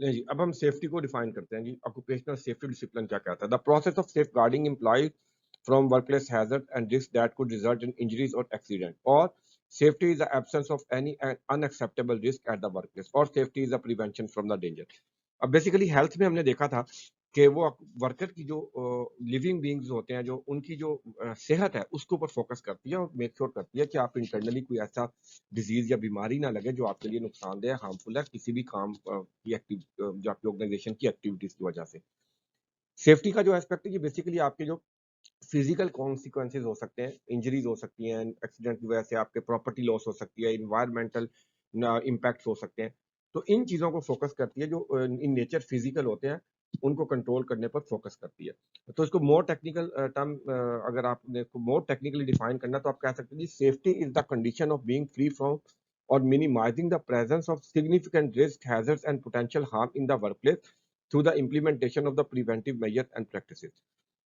नहीं जी, अब हम सेफ्टी को डिफाइन करते हैं जी। ऑक्यूपेशनल सेफ्टी डिसिप्लिन क्या कहता है? The process of safeguarding employees from workplace hazard and risk that could result in injuries और एक्सीडेंट, और safety is the absence of any unacceptable risk at the workplace, और safety is the prevention from the danger. अब basically health में हमने देखा था कि वो वर्कर की जो लिविंग बीइंग्स होते हैं, जो उनकी जो सेहत है उसके ऊपर फोकस करती है और मेक श्योर करती है कि आप इंटरनली कोई ऐसा डिजीज या बीमारी ना लगे जो आपके लिए नुकसानदेह हार्मफुल है किसी भी काम की जो आपकी ऑर्गेनाइजेशन की एक्टिविटीज की वजह से। सेफ्टी का जो एस्पेक्ट है ये बेसिकली आपके जो फिजिकल कॉन्सिक्वेंसेज हो सकते हैं, इंजरीज हो सकती हैं, एक्सीडेंट की वजह से आपके प्रॉपर्टी लॉस हो सकती है, इन्वायरमेंटल इम्पैक्ट्स हो सकते हैं। तो इन चीज़ों को फोकस करती है जो इन नेचर फिजिकल होते हैं, उनको कंट्रोल करने पर फोकस करती है। तो इसको मोर टेक्निकल टर्म अगर आपने मोर टेक्निकली डिफाइन करना तो आप कह सकते हैं जी, safety is the condition of being free from और minimizing the presence of significant risk, hazards and potential harm in the workplace through the implementation of the preventive measures and practices.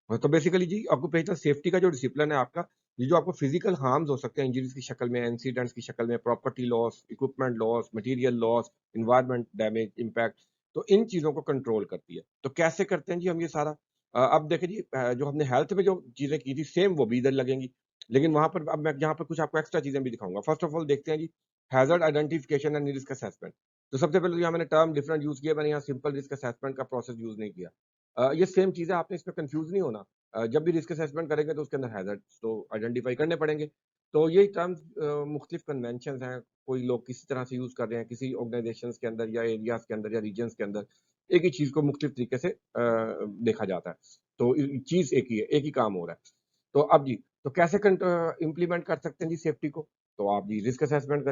हाँ, तो बेसिकली जी occupational safety का जो discipline है आपका, ये जो आपको फिजिकल हार्म्स हो सकते हैं इंजरीज की शक्ल में, इंसिडेंट्स की शक्ल में, property loss, equipment loss, material loss, environment damage, impact, तो इन चीज़ों को कंट्रोल करती है। तो कैसे करते हैं जी हम ये सारा? अब देखिए जी, जो हमने हेल्थ में जो चीज़ें की थी सेम वो भी इधर लगेंगी। लेकिन वहाँ पर अब मैं यहाँ पर कुछ आपको एक्स्ट्रा चीज़ें भी दिखाऊँगा। फर्स्ट ऑफ ऑल देखते हैं जी, hazard identification and risk assessment. तो सबसे पहले तो यहाँ मैंने टर्म डिफरेंट यूज़ किया, मैंने यहाँ सिंपल रिस्क असेसमेंट का प्रोसेस यूज़ नहीं किया। ये सेम चीज़ है, आपने इसमें कन्फ्यूज़ नहीं होना। जब भी रिस्क असेसमेंट करेंगे तो उसके अंदर हैज़ार्ड्स तो आइडेंटिफ़ाई करने पड़ेंगे। तो ये टर्म्स मुख्तलिफ कन्वेंशंस हैं, कोई लोग किसी तरह से यूज़ कर रहे हैं, किसी ऑर्गनाइज़ेशंस के अंदर या एरियाज़ के अंदर या रीजन्स के अंदर, एक ही चीज़ को मुख्तलिफ तरीके से देखा जाता है। तो चीज़ एक ही है, एक ही काम हो रहा है। तो अब जी, तो कैसे इम्प्लीमेंट कर सकते हैं जी सेफ्टी को? तो आप जी रिस्क असेसमेंट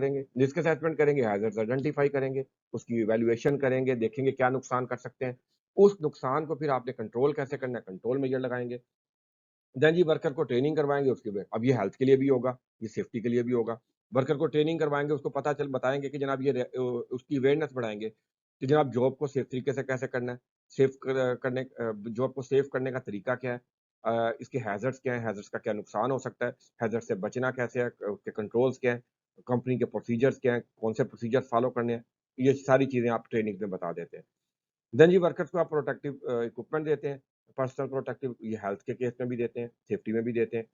करेंगे, हैज़ार्ड्स आइडेंटिफ़ाई करेंगे, उसकी इवैल्यूएशन करेंगे, देखेंगे क्या नुकसान कर सकते हैं। उस नुकसान को फिर आपने कंट्रोल कैसे करना है, कंट्रोल मेजर लगाएँगे। देन जी वर्कर को ट्रेनिंग करवाएँगे उसके लिए। अब ये हेल्थ के लिए भी होगा, ये सेफ्टी के लिए भी होगा। वर्कर को ट्रेनिंग करवाएँगे, उसको पता चल बताएँगे कि जनाब उसकी अवेयरनेस बढ़ाएँगे कि जनाब जॉब को सेफ तरीके से कैसे करना है, जॉब को सेफ करने का तरीका क्या है? इसके हैज़र्ड्स क्या हैं? हैज़र्ड्स का क्या नुकसान हो सकता है? हैज़र्ड से बचना कैसे है? उसके कंट्रोल्स क्या हैं? कंपनी के प्रोसीजर्स क्या हैं? कौन से प्रोसीजर फॉलो करने हैं? ये सारी चीज़ें आप ट्रेनिंग में बता देते हैं। देन जी वर्कर्स को आप प्रोटेक्टिव इक्विपमेंट देते हैं। पर्सनल प्रोटेक्टिव, ये हेल्थ के केस में भी देते हैं, सेफ्टी में भी देते हैं।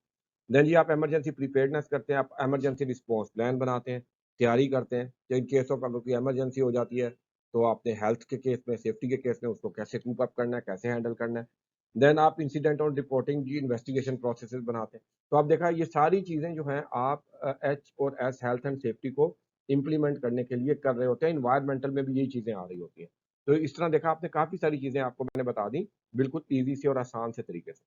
देन जी आप इमरजेंसी प्रिपेयर्डनेस करते हैं, आप इमरजेंसी रिस्पॉन्स प्लान बनाते हैं, तैयारी करते हैं कि इन केस ऑफ अगर कोई इमरजेंसी हो जाती है, तो आपने हेल्थ के केस में, सेफ्टी के केस में उसको कैसे कूप अप करना है, कैसे हैंडल करना है। देन आप इंसिडेंट और रिपोर्टिंग की इन्वेस्टिगेशन प्रोसेसेस बनाते हैं। तो आप देखा ये सारी चीज़ें जो हैं आप एच और एस हेल्थ एंड सेफ्टी को इम्प्लीमेंट करने के लिए कर रहे होते हैं। एनवायरमेंटल में भी यही चीज़ें आ रही होती हैं। तो इस तरह देखा आपने काफ़ी सारी चीज़ें आपको मैंने बता दी, बिल्कुल ईज़ी से और आसान से तरीके से।